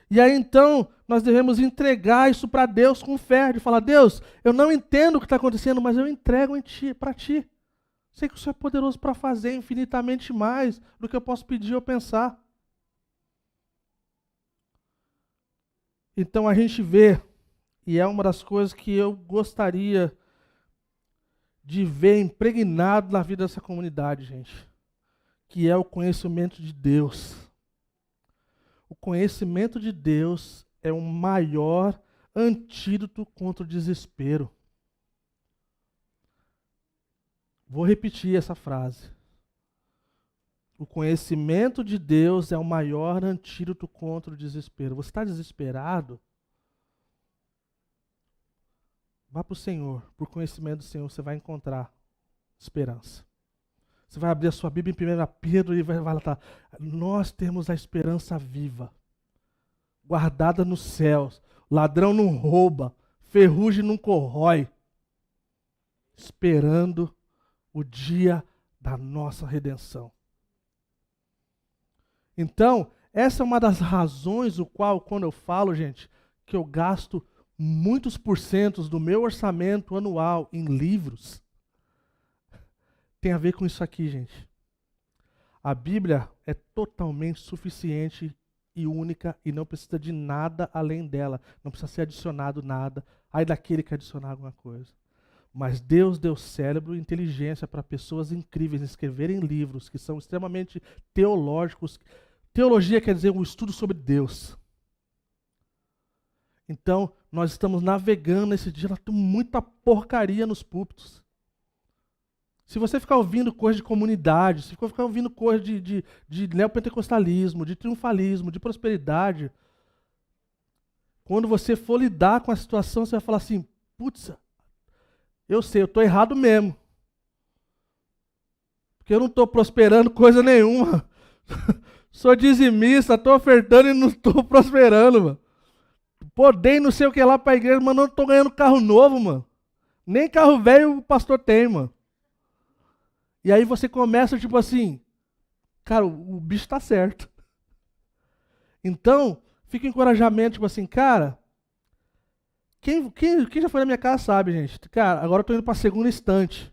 E aí então, nós devemos entregar isso para Deus com fé, de falar, Deus, eu não entendo o que está acontecendo, mas eu entrego para Ti. Sei que o Senhor é poderoso para fazer infinitamente mais do que eu posso pedir ou pensar. Então a gente vê, e é uma das coisas que eu gostaria de ver impregnado na vida dessa comunidade, gente, que é o conhecimento de Deus. O conhecimento de Deus é o maior antídoto contra o desespero. Vou repetir essa frase. O conhecimento de Deus é o maior antídoto contra o desespero. Você está desesperado? Vá para o Senhor. Por conhecimento do Senhor, você vai encontrar esperança. Você vai abrir a sua Bíblia em 1 Pedro e vai lá estar. Nós temos a esperança viva, guardada nos céus. Ladrão não rouba, ferrugem não corrói. Esperando o dia da nossa redenção. Então, essa é uma das razões o qual, quando eu falo, gente, que eu gasto muitos porcentos do meu orçamento anual em livros, tem a ver com isso aqui, gente. A Bíblia é totalmente suficiente e única e não precisa de nada além dela. Não precisa ser adicionado nada. Aí daquele que adicionar alguma coisa. Mas Deus deu cérebro e inteligência para pessoas incríveis escreverem livros que são extremamente teológicos. Teologia quer dizer um estudo sobre Deus. Então, nós estamos navegando nesse dia, nós temos muita porcaria nos púlpitos. Se você ficar ouvindo coisa de comunidade, se ficar ouvindo coisa de neopentecostalismo, de triunfalismo, de prosperidade, quando você for lidar com a situação, você vai falar assim, putz, eu sei, eu estou errado mesmo. Porque eu não estou prosperando coisa nenhuma. Sou dizimista, estou ofertando e não estou prosperando, mano. Pô, dei não sei o que lá para a igreja, mas não estou ganhando carro novo, mano. Nem carro velho o pastor tem, mano. E aí você começa tipo assim, cara, o bicho está certo. Então, fica o encorajamento, tipo assim, cara, quem já foi na minha casa sabe, gente. Cara, agora eu estou indo para a segunda estante.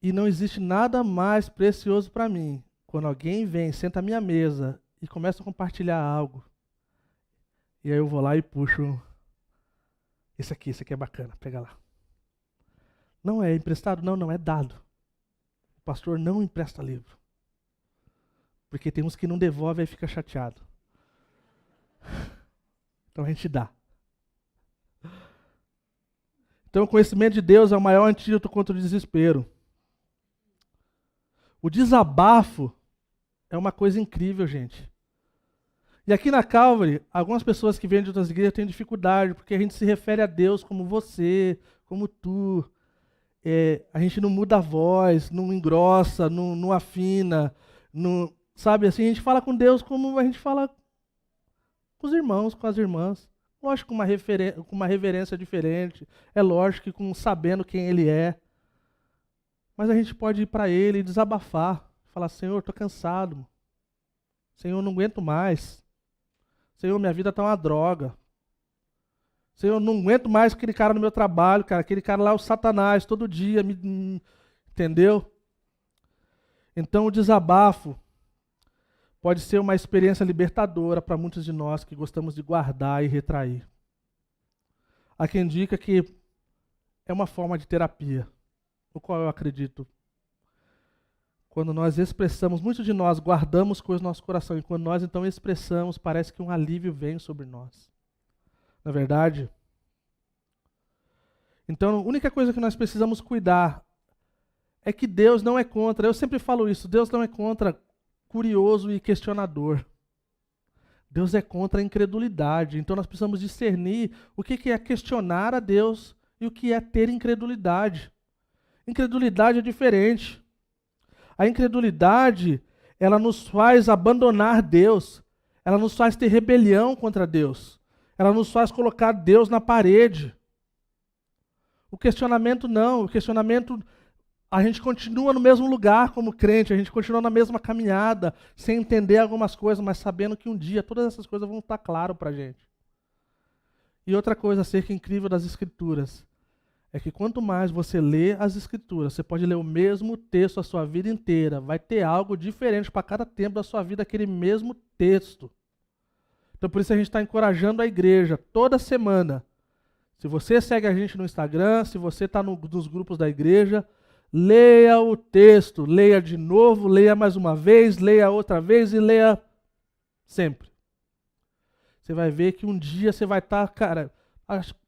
E não existe nada mais precioso para mim quando alguém vem, senta à minha mesa e começa a compartilhar algo. E aí eu vou lá e puxo. Esse aqui é bacana, pega lá. Não é emprestado? Não, é dado. O pastor não empresta livro. Porque tem uns que não devolvem e fica chateado. Então a gente dá. Então o conhecimento de Deus é o maior antídoto contra o desespero. O desabafo é uma coisa incrível, gente. E aqui na Calvary, algumas pessoas que vêm de outras igrejas têm dificuldade, porque a gente se refere a Deus como você, como tu. A gente não muda a voz, não engrossa, não afina, sabe assim, a gente fala com Deus como a gente fala com os irmãos, com as irmãs. Lógico, com uma reverência diferente, é lógico que sabendo quem Ele é. Mas a gente pode ir para Ele e desabafar, falar, Senhor, estou cansado, Senhor, não aguento mais, Senhor, minha vida está uma droga, Senhor, eu não aguento mais aquele cara no meu trabalho, cara, aquele cara lá é o Satanás, todo dia, entendeu? Então o desabafo pode ser uma experiência libertadora para muitos de nós que gostamos de guardar e retrair. Há quem diga que é uma forma de terapia, o qual eu acredito. Quando nós expressamos, muitos de nós guardamos coisas no nosso coração, e quando nós então expressamos, parece que um alívio vem sobre nós. Não é verdade? Então, a única coisa que nós precisamos cuidar é que Deus não é contra, eu sempre falo isso, Deus não é contra curioso e questionador. Deus é contra a incredulidade. Então nós precisamos discernir o que é questionar a Deus e o que é ter incredulidade. Incredulidade é diferente. A incredulidade, ela nos faz abandonar Deus. Ela nos faz ter rebelião contra Deus. Ela nos faz colocar Deus na parede. O questionamento não. O questionamento, a gente continua no mesmo lugar como crente, a gente continua na mesma caminhada, sem entender algumas coisas, mas sabendo que um dia todas essas coisas vão estar claras para a gente. E outra coisa acerca incrível das Escrituras, é que quanto mais você lê as Escrituras, você pode ler o mesmo texto a sua vida inteira, vai ter algo diferente para cada tempo da sua vida, aquele mesmo texto. Então por isso a gente está encorajando a igreja, toda semana. Se você segue a gente no Instagram, se você está nos grupos da igreja, leia o texto, leia de novo, leia mais uma vez, leia outra vez e leia sempre. Você vai ver que um dia você vai estar, cara,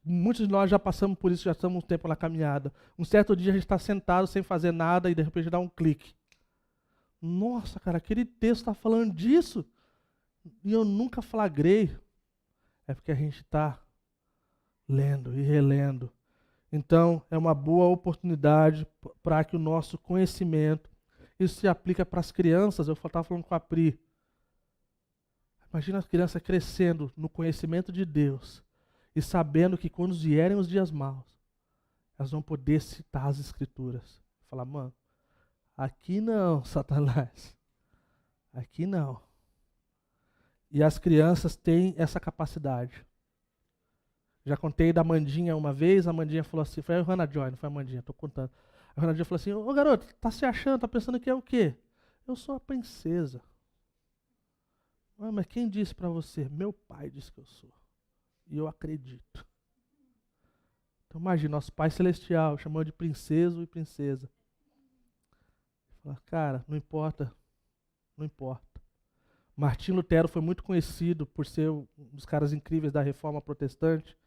muitos de nós já passamos por isso, já estamos um tempo na caminhada. Um certo dia a gente está sentado sem fazer nada e de repente dá um clique. Nossa, cara, aquele texto está falando disso e eu nunca flagrei. É porque a gente está lendo e relendo. Então, é uma boa oportunidade para que o nosso conhecimento, isso se aplica para as crianças, eu estava falando com a Pri. Imagina as crianças crescendo no conhecimento de Deus e sabendo que quando vierem os dias maus, elas vão poder citar as Escrituras. Falar, mano, aqui não, Satanás. Aqui não. E as crianças têm essa capacidade. Já contei da Mandinha uma vez, a Mandinha falou assim, foi a Hannah Joy, não foi a Mandinha, estou contando. A Hannah Joy falou assim, ô garoto, tá se achando, tá pensando que é o quê? Eu sou a princesa. Ah, mas quem disse para você? Meu pai disse que eu sou. E eu acredito. Então imagina, nosso Pai Celestial chamou de princeso e princesa. Fala, cara, não importa, não importa. Martim Lutero foi muito conhecido por ser um dos caras incríveis da Reforma Protestante.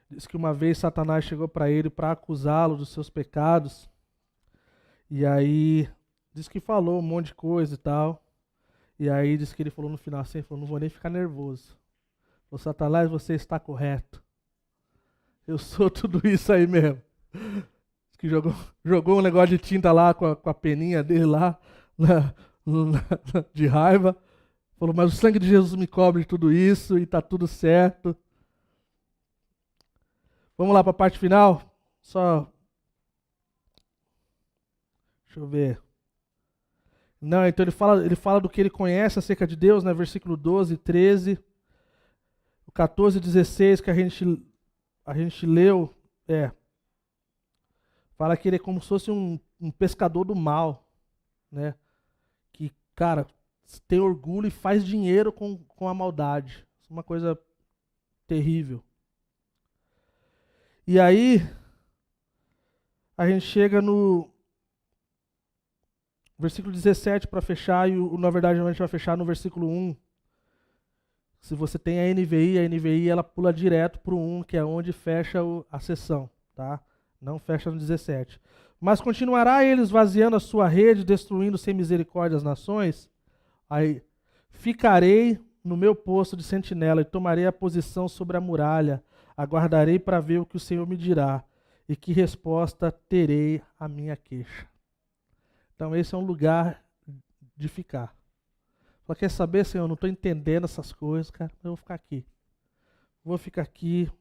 Diz que uma vez Satanás chegou para ele para acusá-lo dos seus pecados. E aí, diz que falou um monte de coisa e tal. E aí, diz que ele falou no final assim, falou, não vou nem ficar nervoso. Falou, Satanás, você está correto. Eu sou tudo isso aí mesmo. Diz que jogou um negócio de tinta lá com a peninha dele lá, de raiva. Falou, mas o sangue de Jesus me cobre de tudo isso e está tudo certo. Vamos lá para a parte final? Deixa eu ver. Não, então ele fala do que ele conhece acerca de Deus, né? Versículo 12, 13. O 14, 16 que a gente leu. Fala que ele é como se fosse um pescador do mal, né? Que, cara, tem orgulho e faz dinheiro com a maldade. Isso é uma coisa terrível. E aí, a gente chega no versículo 17 para fechar, na verdade a gente vai fechar no versículo 1. Se você tem a NVI ela pula direto para o 1, que é onde fecha a sessão, tá? Não fecha no 17. Mas continuará ele esvaziando a sua rede, destruindo sem misericórdia as nações? Aí, ficarei no meu posto de sentinela e tomarei a posição sobre a muralha. Aguardarei para ver o que o Senhor me dirá e que resposta terei à minha queixa. Então esse é um lugar de ficar. Só quer saber, Senhor, eu não estou entendendo essas coisas, cara, eu vou ficar aqui. Vou ficar aqui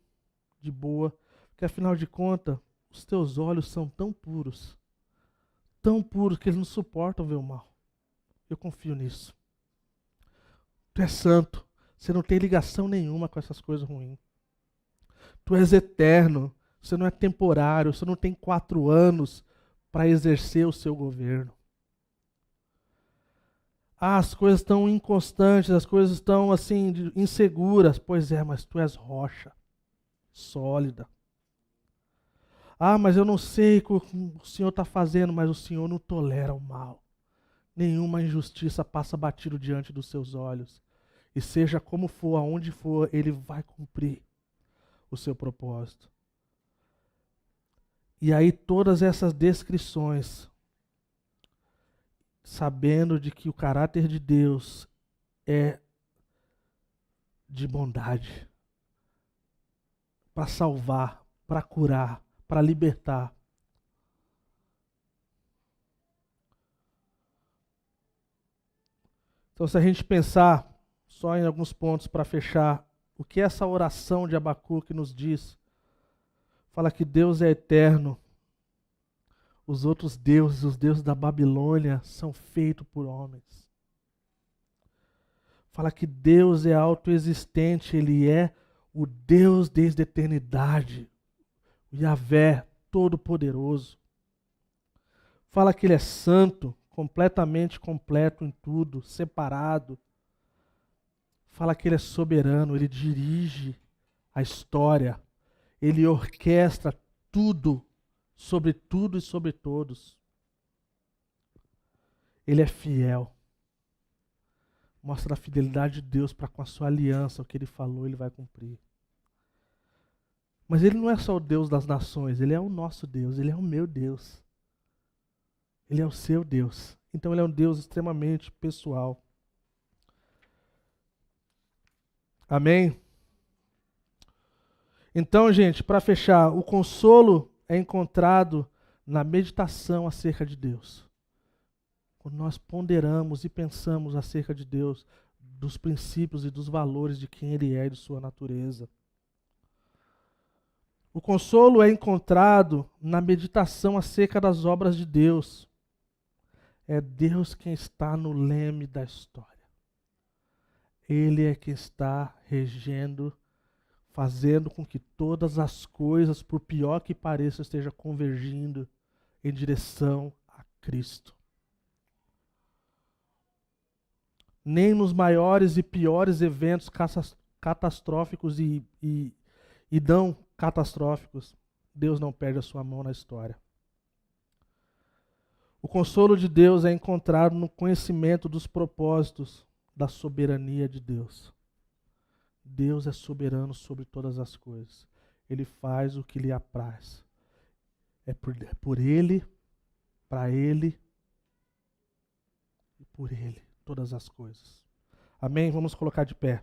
de boa, porque afinal de contas, os teus olhos são tão puros que eles não suportam ver o mal. Eu confio nisso. Tu és santo, você não tem ligação nenhuma com essas coisas ruins. Tu és eterno, você não é temporário, você não tem 4 anos para exercer o seu governo. As coisas estão inconstantes, as coisas estão assim, inseguras. Pois é, mas tu és rocha, sólida. Mas eu não sei o que o Senhor está fazendo, mas o Senhor não tolera o mal. Nenhuma injustiça passa batido diante dos seus olhos. E seja como for, aonde for, Ele vai cumprir o seu propósito. E aí todas essas descrições, sabendo de que o caráter de Deus é de bondade, para salvar, para curar, para libertar. Então, se a gente pensar só em alguns pontos para fechar, o que essa oração de Abacuque nos diz? Fala que Deus é eterno. Os outros deuses, os deuses da Babilônia, são feitos por homens. Fala que Deus é autoexistente, Ele é o Deus desde a eternidade, o Yahvé, todo-poderoso. Fala que Ele é santo, completamente completo em tudo, separado. Fala que Ele é soberano, Ele dirige a história, Ele orquestra tudo e sobre todos. Ele é fiel. Mostra a fidelidade de Deus para com a sua aliança, o que Ele falou, Ele vai cumprir. Mas Ele não é só o Deus das nações, Ele é o nosso Deus, Ele é o meu Deus. Ele é o seu Deus. Então Ele é um Deus extremamente pessoal. Amém? Então, gente, para fechar, o consolo é encontrado na meditação acerca de Deus. Quando nós ponderamos e pensamos acerca de Deus, dos princípios e dos valores de quem Ele é e de sua natureza. O consolo é encontrado na meditação acerca das obras de Deus. É Deus quem está no leme da história. Ele é quem está regendo, fazendo com que todas as coisas, por pior que pareça, estejam convergindo em direção a Cristo. Nem nos maiores e piores eventos catastróficos e não catastróficos, Deus não perde a sua mão na história. O consolo de Deus é encontrado no conhecimento dos propósitos da soberania de Deus. Deus é soberano sobre todas as coisas. Ele faz o que lhe apraz. É por Ele, para Ele e por Ele, todas as coisas. Amém? Vamos colocar de pé.